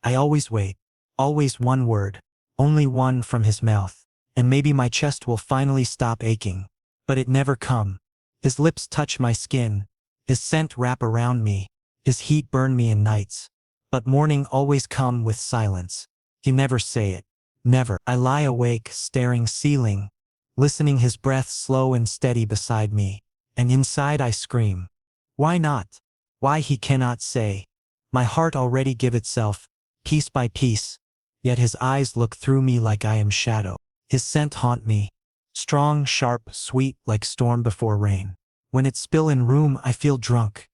I always wait. Always one word. Only one from his mouth. And maybe my chest will finally stop aching. But it never come. His lips touch my skin. His scent wrap around me. His heat burn me in nights. But morning always come with silence. He never say it. Never. I lie awake, staring ceiling, listening his breath slow and steady beside me. And inside I scream. Why not? Why he cannot say. My heart already give itself, piece by piece. Yet his eyes look through me like I am shadow. His scent haunt me. Strong, sharp, sweet, like storm before rain. When it spill in room I feel drunk.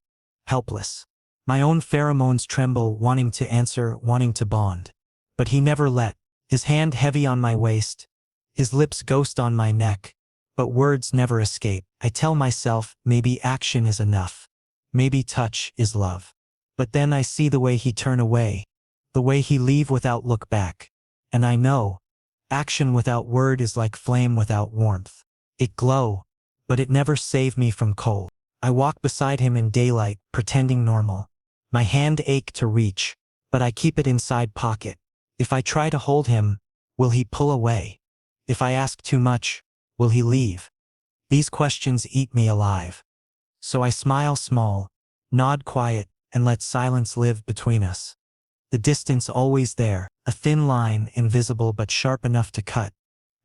Helpless. My own pheromones tremble, wanting to answer, wanting to bond. But he never let. His hand heavy on my waist. His lips ghost on my neck. But words never escape. I tell myself, maybe action is enough. Maybe touch is love. But then I see the way he turn away. The way he leave without look back. And I know, action without word is like flame without warmth. It glow, but it never save me from cold. I walk beside him in daylight, pretending normal. My hand ache to reach, but I keep it inside pocket. If I try to hold him, will he pull away? If I ask too much, will he leave? These questions eat me alive. So I smile small, nod quiet, and let silence live between us. The distance always there, a thin line, invisible but sharp enough to cut.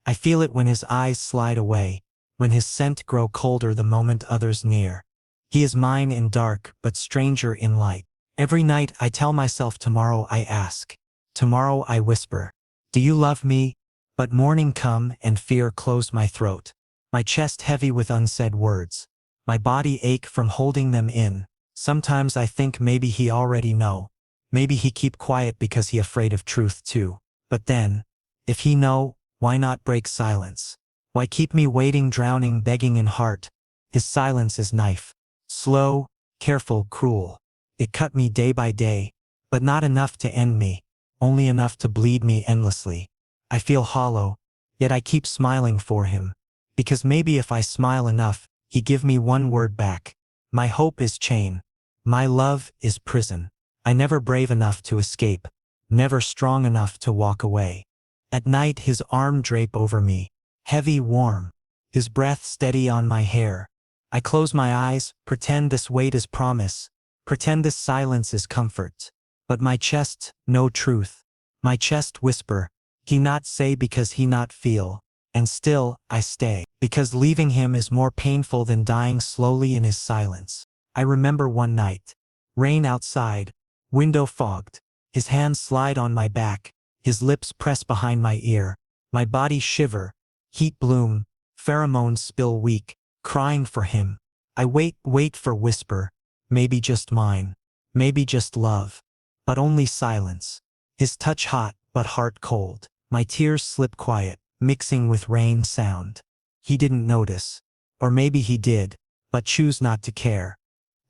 I feel it when his eyes slide away, when his scent grow colder the moment others near. He is mine in dark, but stranger in light. Every night I tell myself tomorrow I ask. Tomorrow I whisper, do you love me? But morning come and fear close my throat. My chest heavy with unsaid words. My body ache from holding them in. Sometimes I think maybe he already know. Maybe he keep quiet because he afraid of truth too. But then, if he know, why not break silence? Why keep me waiting, drowning, begging in heart? His silence is knife. Slow, careful, cruel. It cut me day by day, but not enough to end me. Only enough to bleed me endlessly. I feel hollow, yet I keep smiling for him. Because maybe if I smile enough, he give me one word back. My hope is chain. My love is prison. I never brave enough to escape. Never strong enough to walk away. At night his arm drape over me. Heavy, warm. His breath steady on my hair. I close my eyes, pretend this weight is promise. Pretend this silence is comfort. But my chest, no truth. My chest whisper, he not say because he not feel. And still, I stay. Because leaving him is more painful than dying slowly in his silence. I remember one night. Rain outside. Window fogged. His hands slide on my back. His lips press behind my ear. My body shiver. Heat bloom. Pheromones spill weak. Crying for him. I wait for whisper. Maybe just mine. Maybe just love. But only silence. His touch hot, but heart cold. My tears slip quiet, mixing with rain sound. He didn't notice. Or maybe he did, but choose not to care.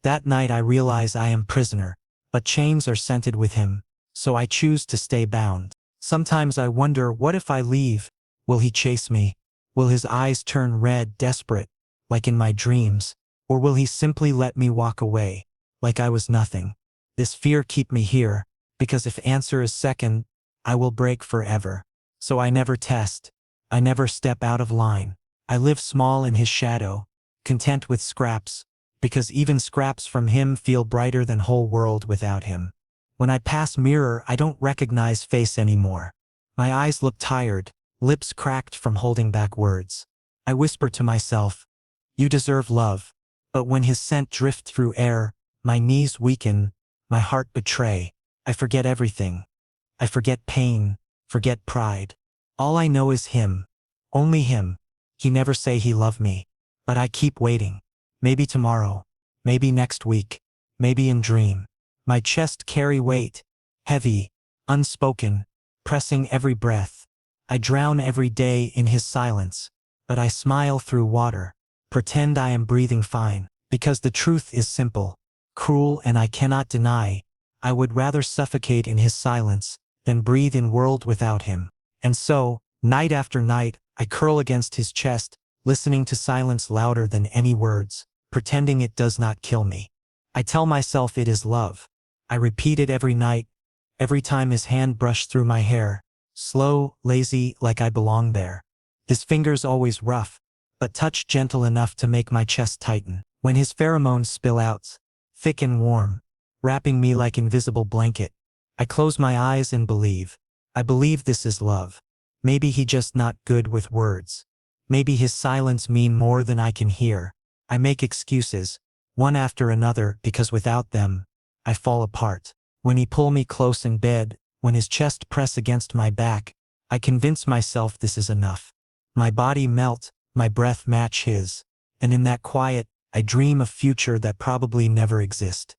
That night I realize I am prisoner, but chains are scented with him, so I choose to stay bound. Sometimes I wonder, what if I leave? Will he chase me? Will his eyes turn red, desperate, like in my dreams? Or will he simply let me walk away, like I was nothing? This fear keep me here, because if answer is second, I will break forever. So I never test. I never step out of line. I live small in his shadow, content with scraps, because even scraps from him feel brighter than whole world without him. When I pass mirror, I don't recognize face anymore. My eyes look tired, lips cracked from holding back words. I whisper to myself, you deserve love. But when his scent drift through air, my knees weaken, my heart betray. I forget everything. I forget pain, forget pride. All I know is him. Only him. He never say he love me. But I keep waiting. Maybe tomorrow. Maybe next week. Maybe in dream. My chest carry weight. Heavy. Unspoken. Pressing every breath. I drown every day in his silence. But I smile through water. Pretend I am breathing fine. Because the truth is simple. Cruel, and I cannot deny. I would rather suffocate in his silence than breathe in world without him. And so, night after night, I curl against his chest, listening to silence louder than any words, pretending it does not kill me. I tell myself it is love. I repeat it every night, every time his hand brushed through my hair, slow, lazy, like I belonged there. His fingers always rough, but touch gentle enough to make my chest tighten. When his pheromones spill out, thick and warm, wrapping me like invisible blanket, I close my eyes and believe. I believe this is love. Maybe he just not good with words. Maybe his silence mean more than I can hear. I make excuses, one after another, because without them, I fall apart. When he pull me close in bed, when his chest press against my back, I convince myself this is enough. My body melt, my breath match his, and in that quiet, I dream a future that probably never exist.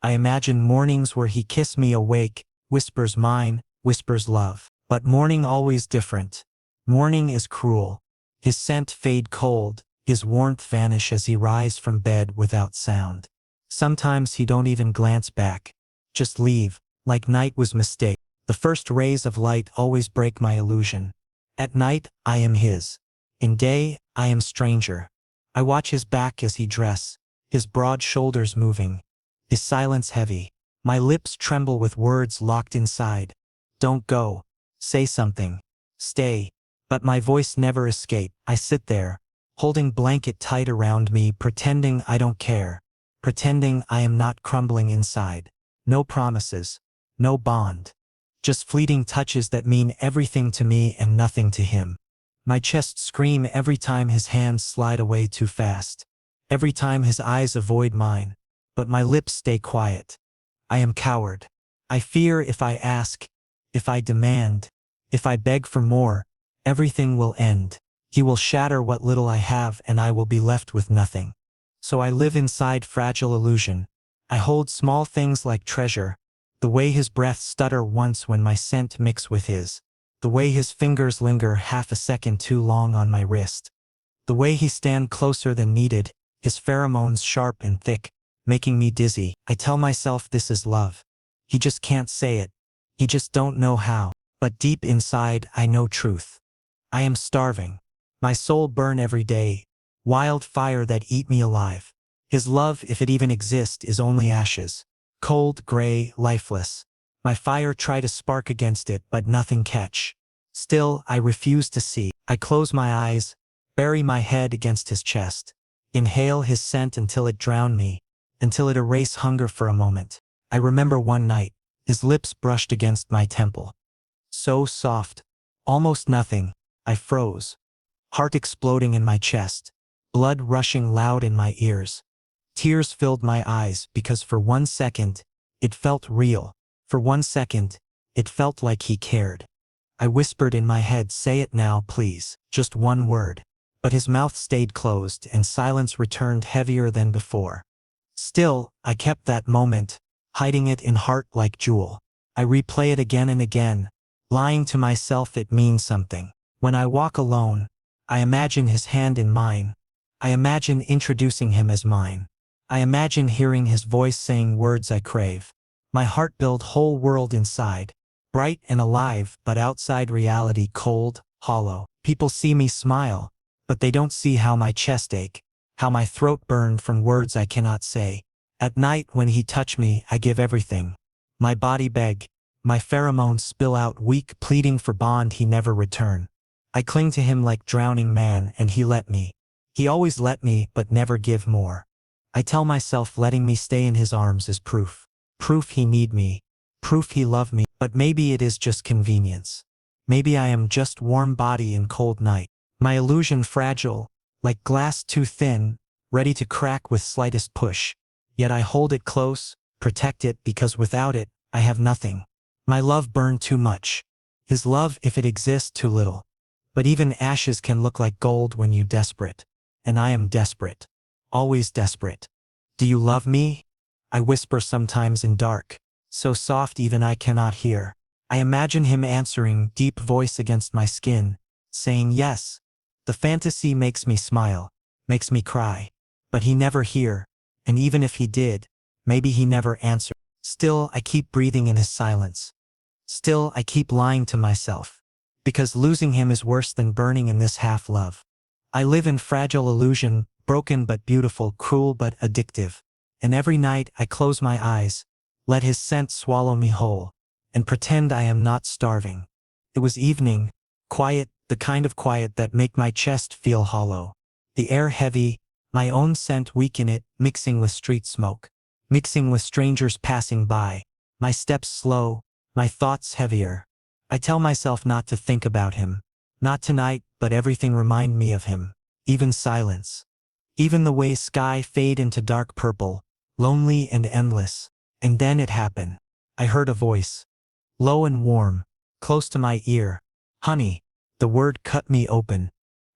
I imagine mornings where he kiss me awake, whispers mine, whispers love. But morning always different. Morning is cruel. His scent fade cold, his warmth vanish as he rise from bed without sound. Sometimes he don't even glance back. Just leave, like night was mistake. The first rays of light always break my illusion. At night, I am his. In day, I am stranger. I watch his back as he dress, his broad shoulders moving, his silence heavy. My lips tremble with words locked inside. Don't go. Say something. Stay. But my voice never escape. I sit there, holding blanket tight around me, pretending I don't care. Pretending I am not crumbling inside. No promises. No bond. Just fleeting touches that mean everything to me and nothing to him. My chest scream every time his hands slide away too fast. Every time his eyes avoid mine. But my lips stay quiet. I am coward. I fear if I ask, if I demand, if I beg for more, everything will end. He will shatter what little I have and I will be left with nothing. So I live inside fragile illusion. I hold small things like treasure. The way his breath stutter once when my scent mix with his. The way his fingers linger half a second too long on my wrist. The way he stand closer than needed, his pheromones sharp and thick, making me dizzy. I tell myself this is love. He just can't say it. He just don't know how. But deep inside, I know truth. I am starving. My soul burn every day. Wild fire that eat me alive. His love, if it even exists, is only ashes. Cold, gray, lifeless. My fire try to spark against it, but nothing catch. Still, I refuse to see. I close my eyes, bury my head against his chest. Inhale his scent until it drown me, until it erase hunger for a moment. I remember one night, his lips brushed against my temple. So soft. Almost nothing. I froze. Heart exploding in my chest. Blood rushing loud in my ears. Tears filled my eyes because for 1 second, it felt real. For 1 second, it felt like he cared. I whispered in my head, say it now, please. Just one word. But his mouth stayed closed and silence returned heavier than before. Still, I kept that moment, hiding it in heart like jewel. I replay it again and again, lying to myself it means something. When I walk alone, I imagine his hand in mine. I imagine introducing him as mine. I imagine hearing his voice saying words I crave. My heart build whole world inside, bright and alive, but outside reality cold, hollow. People see me smile, but they don't see how my chest ache, how my throat burn from words I cannot say. At night when he touch me, I give everything. My body beg, my pheromones spill out weak, pleading for bond he never return. I cling to him like drowning man and he let me. He always let me, but never give more. I tell myself letting me stay in his arms is proof. Proof he need me. Proof he love me. But maybe it is just convenience. Maybe I am just warm body in cold night. My illusion fragile, like glass too thin, ready to crack with slightest push. Yet I hold it close, protect it because without it, I have nothing. My love burned too much. His love, if it exists, too little. But even ashes can look like gold when you desperate. And I am desperate. Always desperate. Do you love me? I whisper sometimes in dark, so soft even I cannot hear. I imagine him answering, deep voice against my skin, saying yes. The fantasy makes me smile, makes me cry. But he never hear, and even if he did, maybe he never answered. Still, I keep breathing in his silence. Still, I keep lying to myself. Because losing him is worse than burning in this half-love. I live in fragile illusion, broken but beautiful, cruel but addictive. And every night I close my eyes, let his scent swallow me whole. and pretend I am not starving. It was evening, quiet, the kind of quiet that make my chest feel hollow. The air heavy, my own scent weak in it, mixing with street smoke, mixing with strangers passing by, my steps slow, my thoughts heavier. I tell myself not to think about him. Not tonight, but everything remind me of him. Even silence. Even the way sky fade into dark purple, lonely and endless. And then it happened. I heard a voice. Low and warm, close to my ear. Honey. The word cut me open.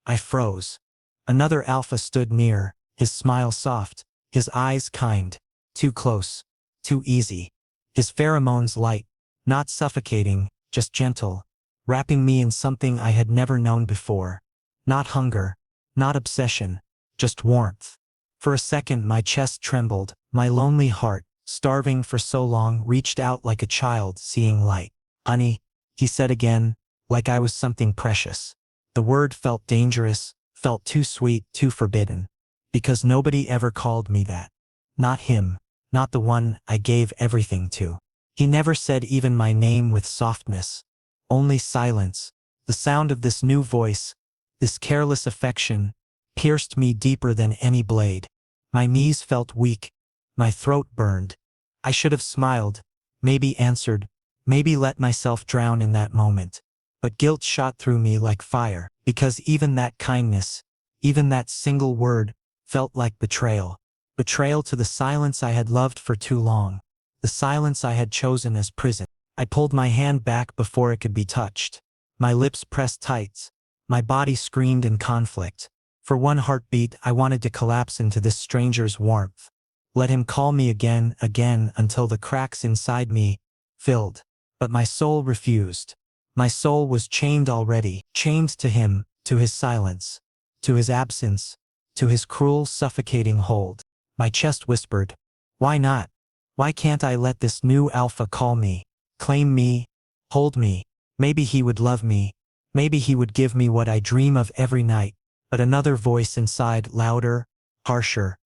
I froze. Another alpha stood near, his smile soft, his eyes kind. Too close. Too easy. His pheromones light, not suffocating, just gentle, wrapping me in something I had never known before. Not hunger, not obsession, just warmth. For a second my chest trembled, my lonely heart, starving for so long, reached out like a child seeing light. Honey, he said again, like I was something precious. The word felt dangerous, felt too sweet, too forbidden. Because nobody ever called me that. Not him, not the one I gave everything to. He never said even my name with softness. Only silence. The sound of this new voice, this careless affection, pierced me deeper than any blade. My knees felt weak. My throat burned. I should have smiled, maybe answered, maybe let myself drown in that moment. But guilt shot through me like fire, because even that kindness, even that single word, felt like betrayal. Betrayal to the silence I had loved for too long. The silence I had chosen as prison. I pulled my hand back before it could be touched. My lips pressed tight. My body screamed in conflict. For one heartbeat I wanted to collapse into this stranger's warmth. Let him call me again, until the cracks inside me filled. But my soul refused. My soul was chained already, chained to him, to his silence, to his absence, to his cruel, suffocating hold. My chest whispered, why not? Why can't I let this new alpha call me, claim me, hold me? Maybe he would love me. Maybe he would give me what I dream of every night. But another voice inside, louder, harsher.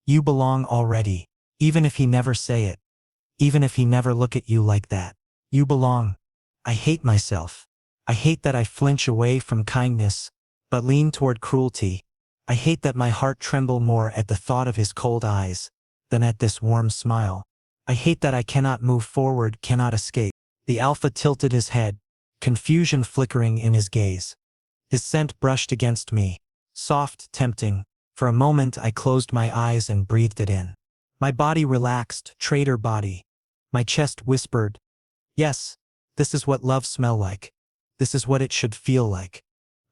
You belong already. Even if he never say it. Even if he never look at you like that. You belong. I hate myself. I hate that I flinch away from kindness, but lean toward cruelty. I hate that my heart tremble more at the thought of his cold eyes than at this warm smile. I hate that I cannot move forward, cannot escape. The alpha tilted his head, confusion flickering in his gaze. His scent brushed against me, soft, tempting. For a moment I closed my eyes and breathed it in. My body relaxed, traitor body. My chest whispered, yes, this is what love smells like. This is what it should feel like.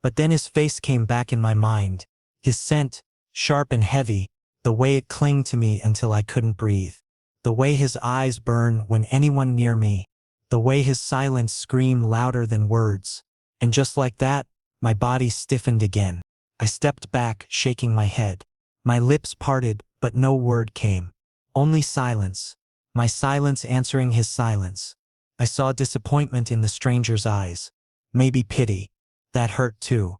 But then his face came back in my mind. His scent, sharp and heavy, the way it clung to me until I couldn't breathe. The way his eyes burn when anyone near me. The way his silence screamed louder than words. And just like that, my body stiffened again. I stepped back, shaking my head. My lips parted, but no word came. Only silence. My silence answering his silence. I saw disappointment in the stranger's eyes. Maybe pity. That hurt too.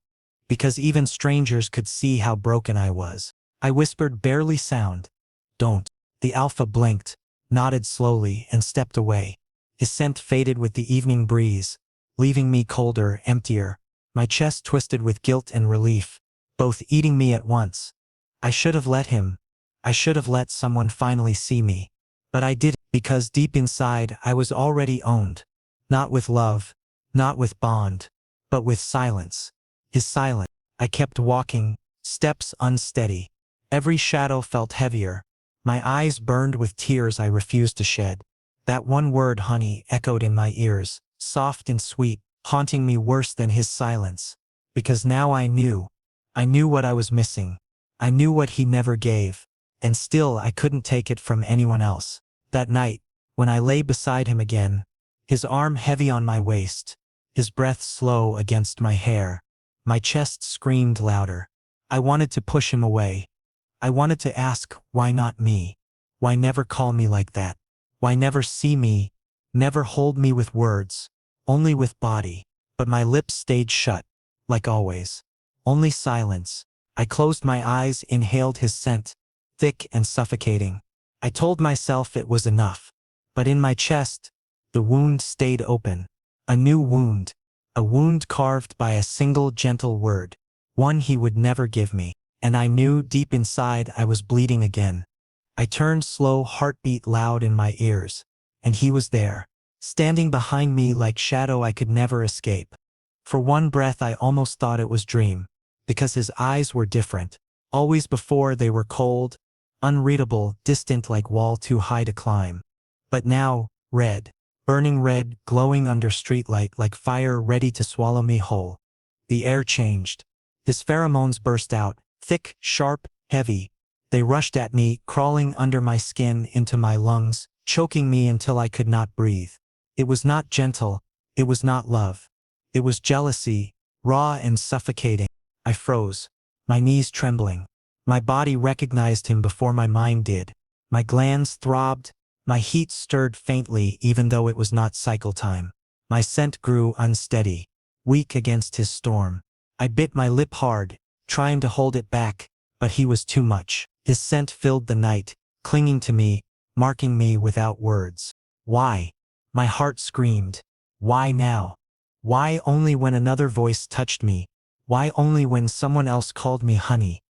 Because even strangers could see how broken I was. I whispered barely sound. Don't. The alpha blinked, nodded slowly, and stepped away. His scent faded with the evening breeze, leaving me colder, emptier. My chest twisted with guilt and relief, both eating me at once. I should have let him. I should have let someone finally see me. But I didn't, because deep inside I was already owned. Not with love, not with bond, but with silence. His silence. I kept walking, steps unsteady. Every shadow felt heavier. My eyes burned with tears I refused to shed. That one word, honey, echoed in my ears, soft and sweet, haunting me worse than his silence. Because now I knew what I was missing. I knew what he never gave. And still I couldn't take it from anyone else. That night, when I lay beside him again, his arm heavy on my waist, his breath slow against my hair, my chest screamed louder. I wanted to push him away. I wanted to ask, why not me? Why never call me like that? Why never see me? Never hold me with words, only with body. But my lips stayed shut, like always. Only silence. I closed my eyes, inhaled his scent, thick and suffocating. I told myself it was enough. But in my chest, The wound stayed open. A new wound. A wound carved by a single gentle word. One he would never give me. And I knew deep inside I was bleeding again. I turned, slow heartbeat loud in my ears. And he was there, standing behind me like shadow I could never escape. For one breath I almost thought it was dream, because his eyes were different. Always before they were cold, unreadable, distant like wall too high to climb. But now, red, burning red, glowing under streetlight like fire ready to swallow me whole. The air changed. His pheromones burst out, thick, sharp, heavy. They rushed at me, crawling under my skin into my lungs, choking me until I could not breathe. It was not gentle. It was not love. It was jealousy, raw and suffocating. I froze, my knees trembling. My body recognized him before my mind did. My glands throbbed, my heat stirred faintly even though it was not cycle time. My scent grew unsteady, weak against his storm. I bit my lip hard, trying to hold it back, but he was too much. His scent filled the night, clinging to me, marking me without words. Why? My heart screamed. Why now? Why only when another voice touched me? Why only when someone else called me honey?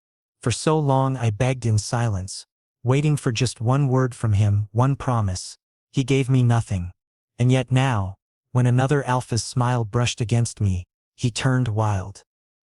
For so long I begged in silence, waiting for just one word from him, one promise. He gave me nothing. And yet now, when another alpha's smile brushed against me, he turned wild.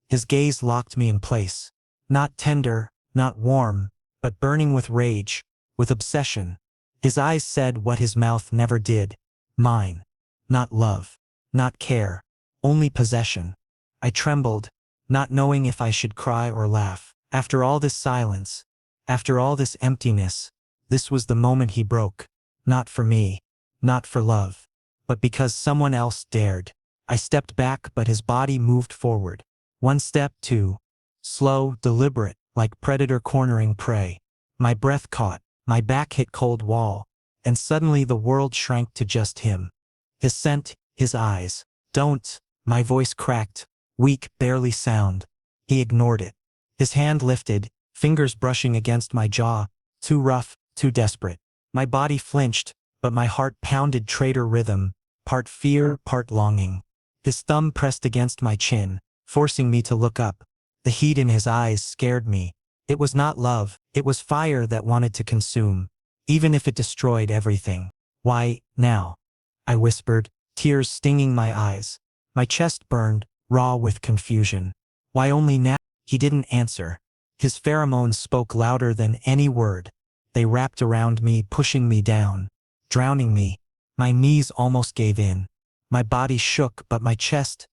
His gaze locked me in place. Not tender, not warm, but burning with rage, with obsession. His eyes said what his mouth never did. Mine. Not love. Not care. Only possession. I trembled, not knowing if I should cry or laugh. After all this silence, after all this emptiness, this was the moment he broke. Not for me, not for love, but because someone else dared. I stepped back, but his body moved forward. One step, two. Slow, deliberate, like predator cornering prey. My breath caught, my back hit cold wall, and suddenly the world shrank to just him. His scent, his eyes. Don't, my voice cracked, weak, barely sound. He ignored it. His hand lifted, fingers brushing against my jaw, too rough, too desperate. My body flinched, but my heart pounded traitor rhythm, part fear, part longing. His thumb pressed against my chin, forcing me to look up. The heat in his eyes scared me. It was not love, it was fire that wanted to consume, even if it destroyed everything. Why, now? I whispered, tears stinging my eyes. My chest burned, raw with confusion. Why only now? He didn't answer. His pheromones spoke louder than any word. They wrapped around me, pushing me down, drowning me. My knees almost gave in. My body shook, but my chest,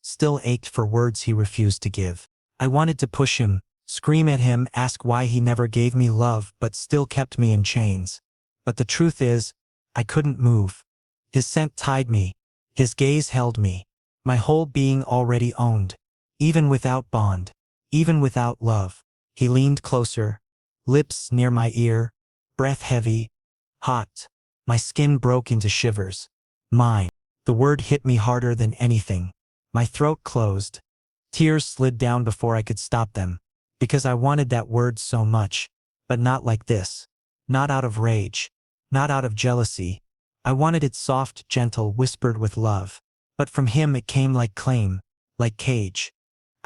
still ached for words he refused to give. I wanted to push him, scream at him, ask why he never gave me love but still kept me in chains. But the truth is, I couldn't move. His scent tied me. His gaze held me. My whole being already owned. Even without bond. Even without love. He leaned closer. Lips near my ear. Breath heavy. Hot. My skin broke into shivers. Mine. The word hit me harder than anything. My throat closed. Tears slid down before I could stop them. Because I wanted that word so much. But not like this. Not out of rage. Not out of jealousy. I wanted it soft, gentle, whispered with love. But from him it came like claim. Like cage.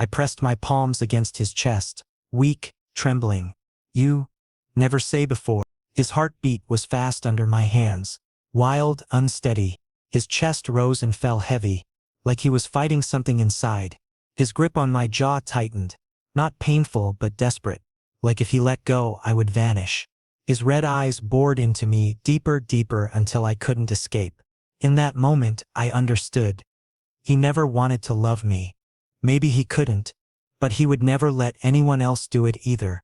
I pressed my palms against his chest. Weak, trembling. You? Never say before. His heartbeat was fast under my hands. Wild, unsteady. His chest rose and fell heavy. Like he was fighting something inside. His grip on my jaw tightened. Not painful but desperate. Like if he let go, I would vanish. His red eyes bored into me, deeper, deeper, until I couldn't escape. In that moment, I understood. He never wanted to love me. Maybe he couldn't. But he would never let anyone else do it either.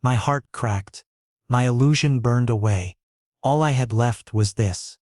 My heart cracked. My illusion burned away. All I had left was this.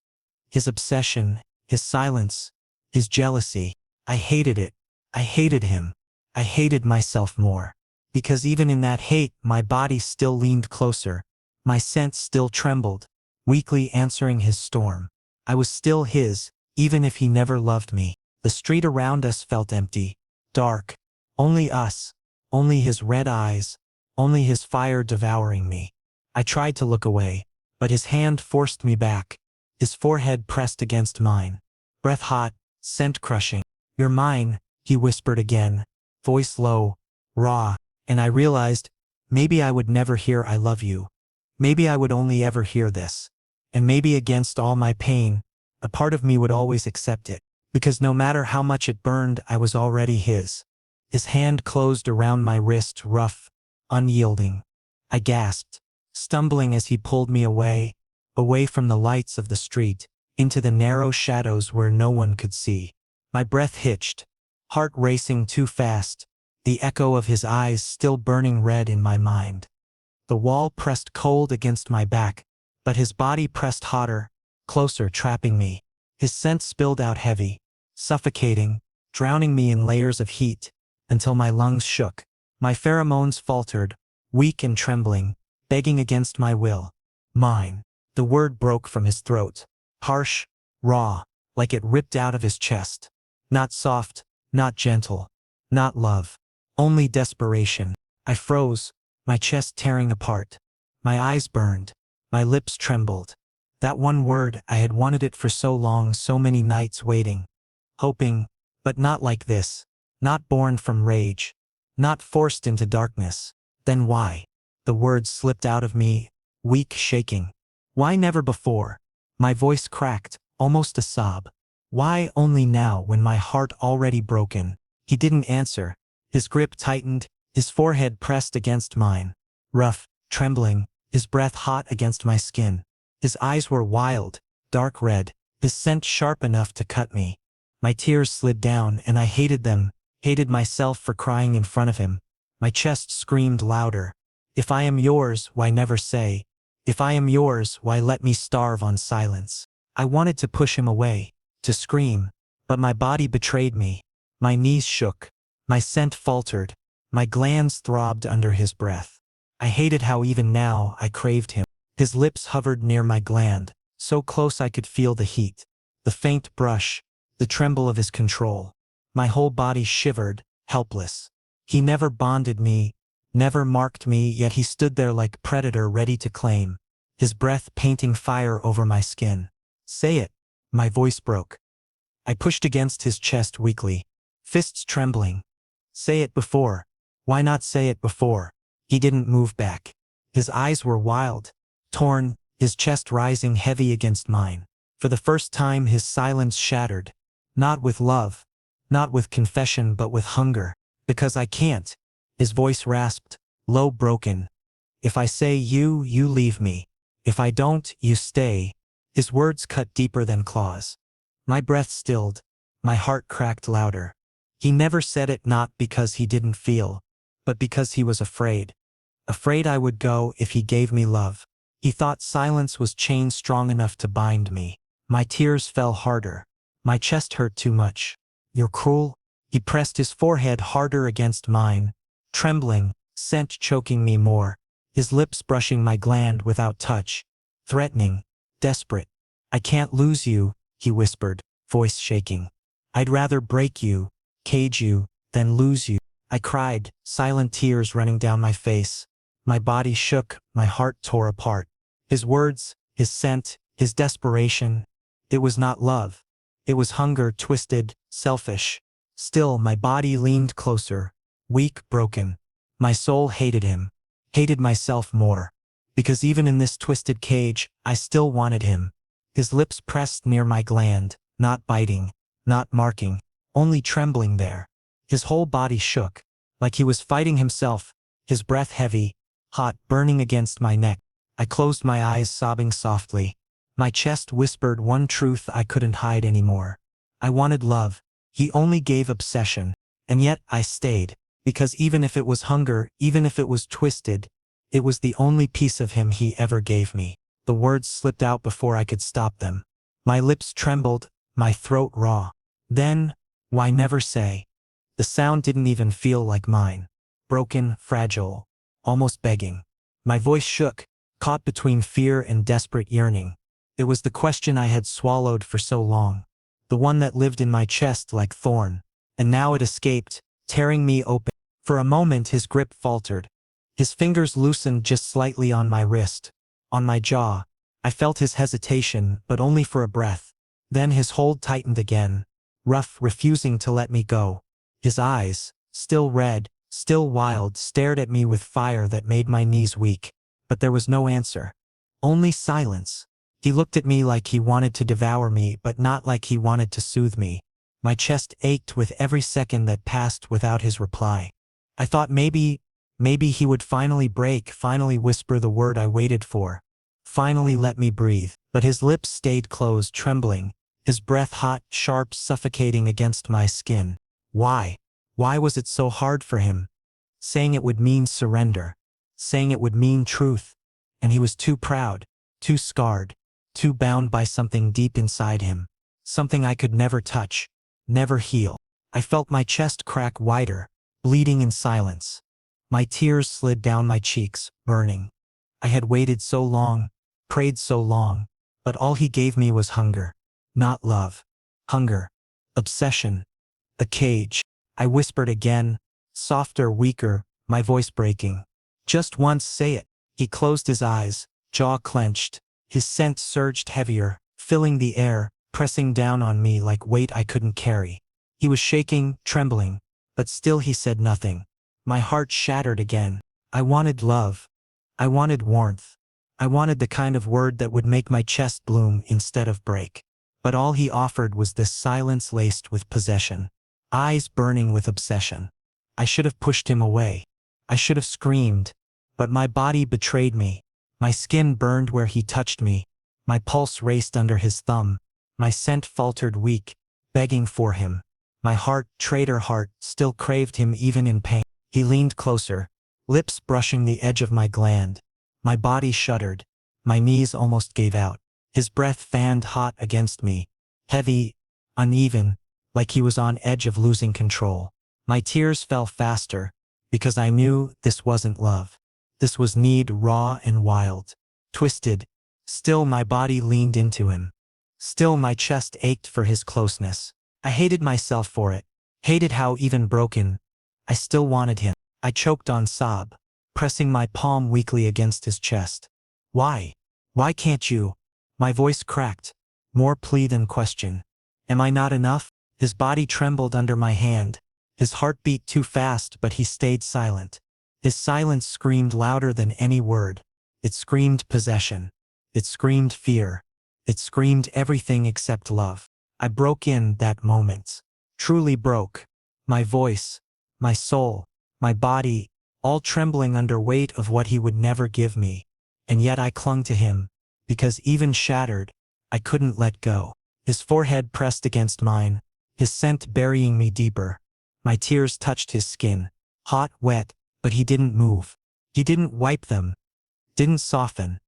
His obsession, his silence, his jealousy. I hated it. I hated him. I hated myself more. Because even in that hate, my body still leaned closer. My scent still trembled, weakly answering his storm. I was still his, even if he never loved me. The street around us felt empty, dark. Only us. Only his red eyes. Only his fire devouring me. I tried to look away, but his hand forced me back. his forehead pressed against mine. Breath hot, scent crushing. "You're mine," he whispered again, voice low, raw, and I realized, maybe I would never hear "I love you." Maybe I would only ever hear this. And maybe against all my pain, a part of me would always accept it. Because no matter how much it burned, I was already his. His hand closed around my wrist, rough, unyielding. I gasped, stumbling as he pulled me away from the lights of the street, into the narrow shadows where no one could see. My breath hitched, heart racing too fast, the echo of his eyes still burning red in my mind. The wall pressed cold against my back, but his body pressed hotter, closer, trapping me. His scent spilled out heavy, suffocating, drowning me in layers of heat, until my lungs shook. My pheromones faltered, weak and trembling, begging against my will. "Mine." The word broke from his throat. Harsh, raw, like it ripped out of his chest. Not soft, not gentle, not love. Only desperation. I froze, my chest tearing apart. My eyes burned. My lips trembled. That one word, I had wanted it for so long, so many nights waiting. Hoping, but not like this. Not born from rage. Not forced into darkness. Then why? The words slipped out of me, weak, shaking. Why never before? My voice cracked, almost a sob. Why only now, when my heart already broken? He didn't answer. His grip tightened, his forehead pressed against mine. Rough, trembling, his breath hot against my skin. His eyes were wild, dark red, his scent sharp enough to cut me. My tears slid down, and I hated them, hated myself for crying in front of him. My chest screamed louder. "If I am yours, why never say? If I am yours, why let me starve on silence?" I wanted to push him away, to scream, but my body betrayed me. My knees shook, my scent faltered, my glands throbbed under his breath. I hated how even now I craved him. His lips hovered near my gland, so close I could feel the heat, the faint brush, the tremble of his control. My whole body shivered, helpless. He never bonded me, never marked me, yet he stood there like predator ready to claim, his breath painting fire over my skin. "Say it." My voice broke. I pushed against his chest weakly, fists trembling. "Say it before." Why not say it before? He didn't move back. His eyes were wild, torn, his chest rising heavy against mine. For the first time his silence shattered. Not with love, not with confession, but with hunger. "Because I can't." His voice rasped, low, broken. "If I say you leave me. If I don't, you stay." His words cut deeper than claws. My breath stilled, my heart cracked louder. He never said it, not because he didn't feel, but because he was afraid. Afraid I would go if he gave me love. He thought silence was chain strong enough to bind me. My tears fell harder. My chest hurt too much. "You're cruel." He pressed his forehead harder against mine, trembling, scent choking me more, his lips brushing my gland without touch, threatening, desperate. "I can't lose you," he whispered, voice shaking. "I'd rather break you, cage you, than lose you." I cried, silent tears running down my face. My body shook, my heart tore apart. His words, his scent, his desperation. It was not love. It was hunger, twisted, selfish. Still, my body leaned closer, weak, broken. My soul hated him, hated myself more. Because even in this twisted cage, I still wanted him. His lips pressed near my gland, not biting, not marking, only trembling there. His whole body shook, like he was fighting himself, his breath heavy, hot, burning against my neck. I closed my eyes, sobbing softly. My chest whispered one truth I couldn't hide anymore. I wanted love. He only gave obsession. And yet I stayed, because even if it was hunger, even if it was twisted, it was the only piece of him he ever gave me. The words slipped out before I could stop them. My lips trembled, my throat raw. Then, why never say? The sound didn't even feel like mine. Broken, fragile, almost begging. My voice shook, caught between fear and desperate yearning. It was the question I had swallowed for so long. The one that lived in my chest like thorn. And now it escaped, tearing me open. For a moment his grip faltered. His fingers loosened just slightly on my wrist, on my jaw. I felt his hesitation, but only for a breath. Then his hold tightened again, rough, refusing to let me go. His eyes, still red, still wild, stared at me with fire that made my knees weak. But there was no answer. Only silence. He looked at me like he wanted to devour me, but not like he wanted to soothe me. My chest ached with every second that passed without his reply. I thought maybe he would finally break, finally whisper the word I waited for. Finally let me breathe. But his lips stayed closed, trembling, his breath hot, sharp, suffocating against my skin. Why? Why was it so hard for him? Saying it would mean surrender. Saying it would mean truth. And he was too proud, too scarred, too bound by something deep inside him. Something I could never touch, never heal. I felt my chest crack wider, bleeding in silence. My tears slid down my cheeks, burning. I had waited so long, prayed so long, but all he gave me was hunger. Not love. Hunger. Obsession. A cage. I whispered again, softer, weaker, my voice breaking. Just once, say it. He closed his eyes, jaw clenched. His scent surged heavier, filling the air, pressing down on me like weight I couldn't carry. He was shaking, trembling, but still he said nothing. My heart shattered again. I wanted love. I wanted warmth. I wanted the kind of word that would make my chest bloom instead of break. But all he offered was this silence laced with possession. Eyes burning with obsession. I should have pushed him away. I should have screamed. But my body betrayed me. My skin burned where he touched me. My pulse raced under his thumb. My scent faltered weak, begging for him. My heart, traitor heart, still craved him even in pain. He leaned closer, lips brushing the edge of my gland. My body shuddered. My knees almost gave out. His breath fanned hot against me, heavy, uneven, like he was on edge of losing control. My tears fell faster, because I knew this wasn't love. This was need, raw and wild. Twisted. Still my body leaned into him. Still my chest ached for his closeness. I hated myself for it. Hated how even broken, I still wanted him. I choked on sob, pressing my palm weakly against his chest. Why? Why can't you? My voice cracked, more plea than question. Am I not enough? His body trembled under my hand. His heart beat too fast, but he stayed silent. His silence screamed louder than any word. It screamed possession. It screamed fear. It screamed everything except love. I broke in that moment. Truly broke. My voice, my soul, my body, all trembling under weight of what he would never give me. And yet I clung to him, because even shattered, I couldn't let go. His forehead pressed against mine, his scent burying me deeper. My tears touched his skin, hot, wet, but he didn't move. He didn't wipe them, didn't soften.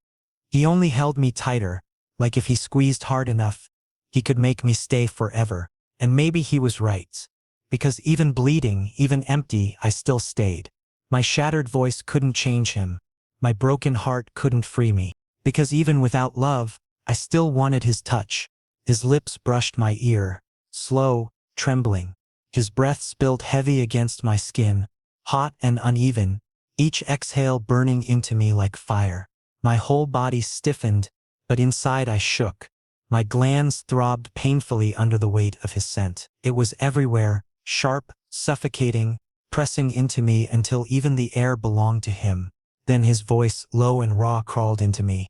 He only held me tighter, like if he squeezed hard enough, he could make me stay forever. And maybe he was right. Because even bleeding, even empty, I still stayed. My shattered voice couldn't change him. My broken heart couldn't free me. Because even without love, I still wanted his touch. His lips brushed my ear, slow, trembling. His breath spilled heavy against my skin, hot and uneven, each exhale burning into me like fire. My whole body stiffened, but inside I shook. My glands throbbed painfully under the weight of his scent. It was everywhere, sharp, suffocating, pressing into me until even the air belonged to him. Then his voice, low and raw, crawled into me.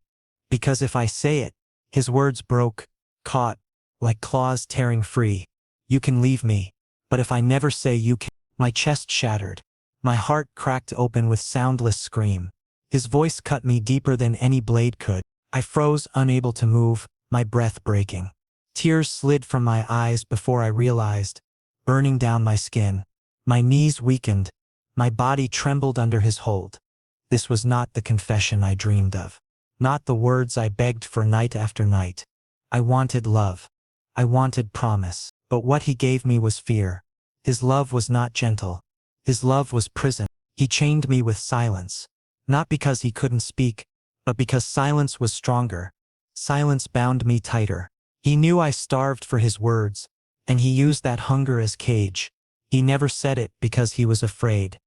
Because if I say it, his words broke, caught, like claws tearing free. You can leave me, but if I never say you can. My chest shattered. My heart cracked open with soundless scream. His voice cut me deeper than any blade could. I froze, unable to move, my breath breaking. Tears slid from my eyes before I realized, burning down my skin. My knees weakened. My body trembled under his hold. This was not the confession I dreamed of. Not the words I begged for night after night. I wanted love. I wanted promise. But what he gave me was fear. His love was not gentle. His love was prison. He chained me with silence. Not because he couldn't speak, but because silence was stronger. Silence bound me tighter. He knew I starved for his words, and he used that hunger as cage. He never said it because he was afraid.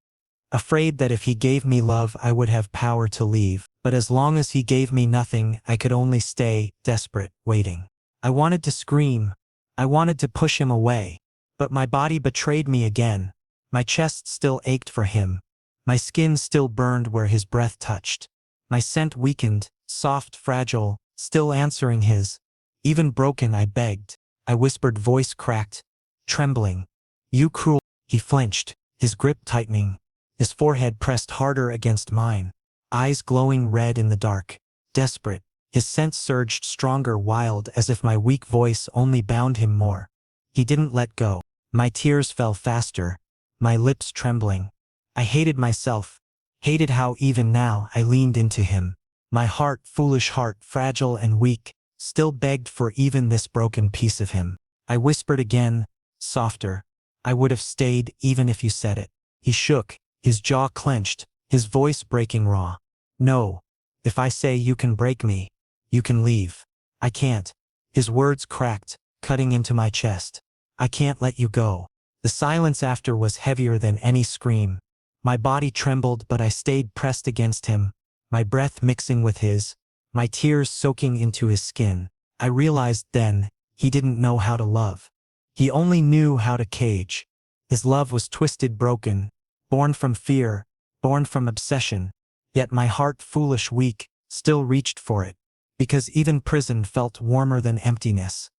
afraid that if he gave me love I would have power to leave, but as long as he gave me nothing I could only stay, desperate, waiting. I wanted to scream. I wanted to push him away. But my body betrayed me again. My chest still ached for him. My skin still burned where his breath touched. My scent weakened, soft, fragile, still answering his. Even broken I begged. I whispered, voice cracked, trembling. You cruel. He flinched, his grip tightening. His forehead pressed harder against mine. Eyes glowing red in the dark. Desperate. His scent surged stronger, wild, as if my weak voice only bound him more. He didn't let go. My tears fell faster. My lips trembling. I hated myself. Hated how even now I leaned into him. My heart, foolish heart, fragile and weak, still begged for even this broken piece of him. I whispered again, softer. I would have stayed even if you said it. He shook, his jaw clenched, his voice breaking raw. No. If I say you can break me, you can leave. I can't. His words cracked, cutting into my chest. I can't let you go. The silence after was heavier than any scream. My body trembled, but I stayed pressed against him, my breath mixing with his, my tears soaking into his skin. I realized then, he didn't know how to love. He only knew how to cage. His love was twisted, broken, born from fear, born from obsession. Yet my heart, foolish, weak, still reached for it. Because even prison felt warmer than emptiness.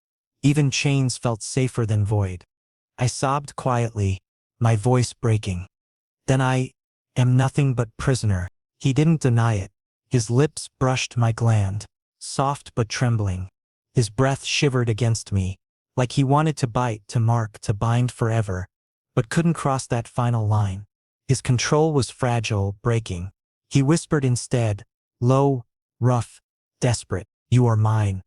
Even chains felt safer than void. I sobbed quietly, my voice breaking. Then I am nothing but prisoner. He didn't deny it. His lips brushed my gland, soft but trembling. His breath shivered against me, like he wanted to bite, to mark, to bind forever, but couldn't cross that final line. His control was fragile, breaking. He whispered instead, low, rough, desperate, you are mine.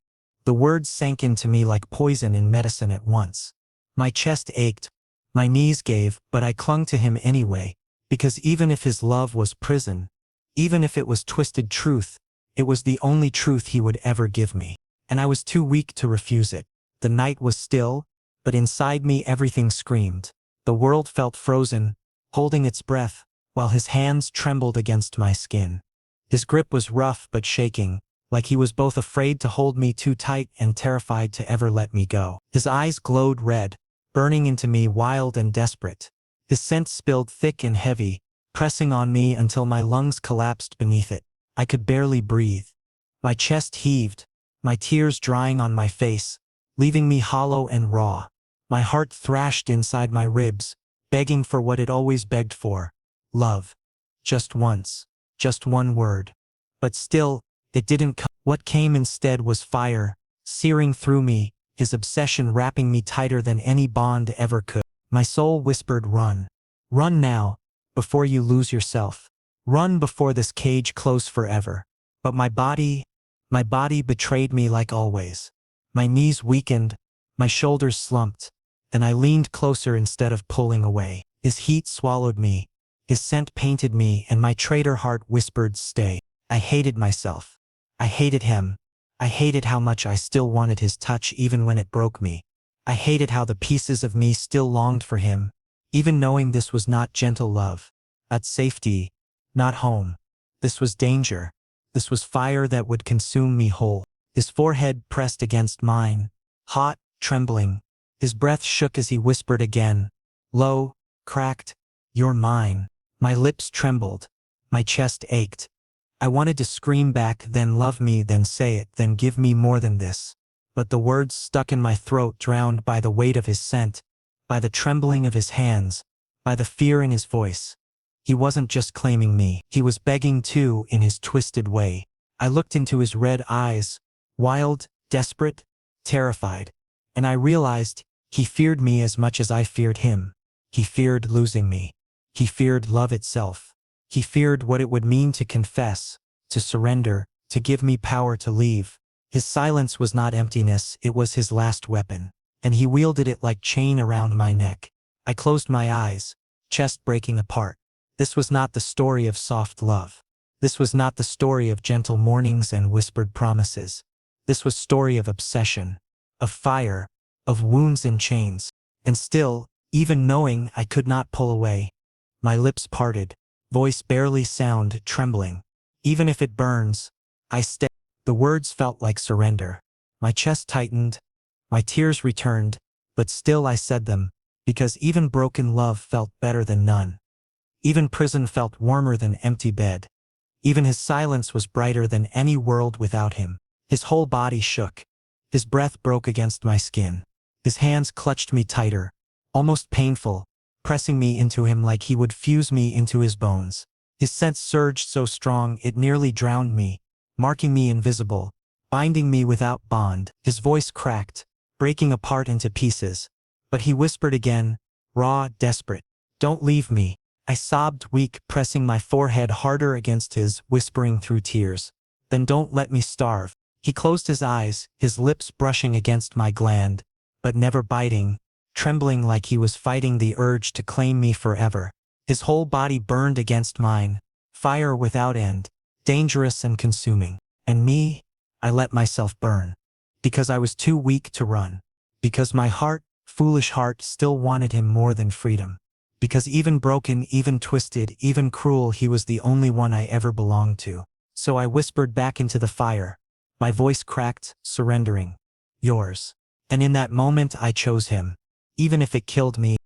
The words sank into me like poison in medicine at once. My chest ached, my knees gave, but I clung to him anyway, because even if his love was prison, even if it was twisted truth, it was the only truth he would ever give me. And I was too weak to refuse it. The night was still, but inside me everything screamed. The world felt frozen, holding its breath, while his hands trembled against my skin. His grip was rough but shaking, like he was both afraid to hold me too tight and terrified to ever let me go. His eyes glowed red, burning into me, wild and desperate. His scent spilled thick and heavy, pressing on me until my lungs collapsed beneath it. I could barely breathe. My chest heaved, my tears drying on my face, leaving me hollow and raw. My heart thrashed inside my ribs, begging for what it always begged for. Love. Just once. Just one word. But still, it didn't come. What came instead was fire, searing through me, his obsession wrapping me tighter than any bond ever could. My soul whispered, run. Run now, before you lose yourself. Run before this cage close forever. But my body betrayed me like always. My knees weakened, my shoulders slumped, and I leaned closer instead of pulling away. His heat swallowed me, his scent painted me, and my traitor heart whispered, stay. I hated myself. I hated him. I hated how much I still wanted his touch even when it broke me. I hated how the pieces of me still longed for him, even knowing this was not gentle love, not safety, not home. This was danger. This was fire that would consume me whole. His forehead pressed against mine, hot, trembling. His breath shook as he whispered again, low, cracked, you're mine. My lips trembled. My chest ached. I wanted to scream back, then love me, then say it, then give me more than this. But the words stuck in my throat, drowned by the weight of his scent, by the trembling of his hands, by the fear in his voice. He wasn't just claiming me. He was begging too, in his twisted way. I looked into his red eyes, wild, desperate, terrified, and I realized he feared me as much as I feared him. He feared losing me. He feared love itself. He feared what it would mean to confess, to surrender, to give me power to leave. His silence was not emptiness, it was his last weapon, and he wielded it like chain around my neck. I closed my eyes, chest breaking apart. This was not the story of soft love. This was not the story of gentle mornings and whispered promises. This was story of obsession, of fire, of wounds and chains. And still, even knowing I could not pull away, my lips parted, voice barely sound, trembling. Even if it burns, I stay. The words felt like surrender. My chest tightened, my tears returned, but still I said them, because even broken love felt better than none. Even prison felt warmer than empty bed. Even his silence was brighter than any world without him. His whole body shook. His breath broke against my skin. His hands clutched me tighter, almost painful, pressing me into him like he would fuse me into his bones. His scent surged so strong it nearly drowned me, marking me invisible, binding me without bond. His voice cracked, breaking apart into pieces. But he whispered again, raw, desperate. "Don't leave me." I sobbed, weak, pressing my forehead harder against his, whispering through tears. "Then don't let me starve." He closed his eyes, his lips brushing against my gland, but never biting, trembling like he was fighting the urge to claim me forever. His whole body burned against mine, fire without end, dangerous and consuming. And me, I let myself burn. Because I was too weak to run. Because my heart, foolish heart, still wanted him more than freedom. Because even broken, even twisted, even cruel, he was the only one I ever belonged to. So I whispered back into the fire. My voice cracked, surrendering. "Yours." And in that moment I chose him. Even if it killed me,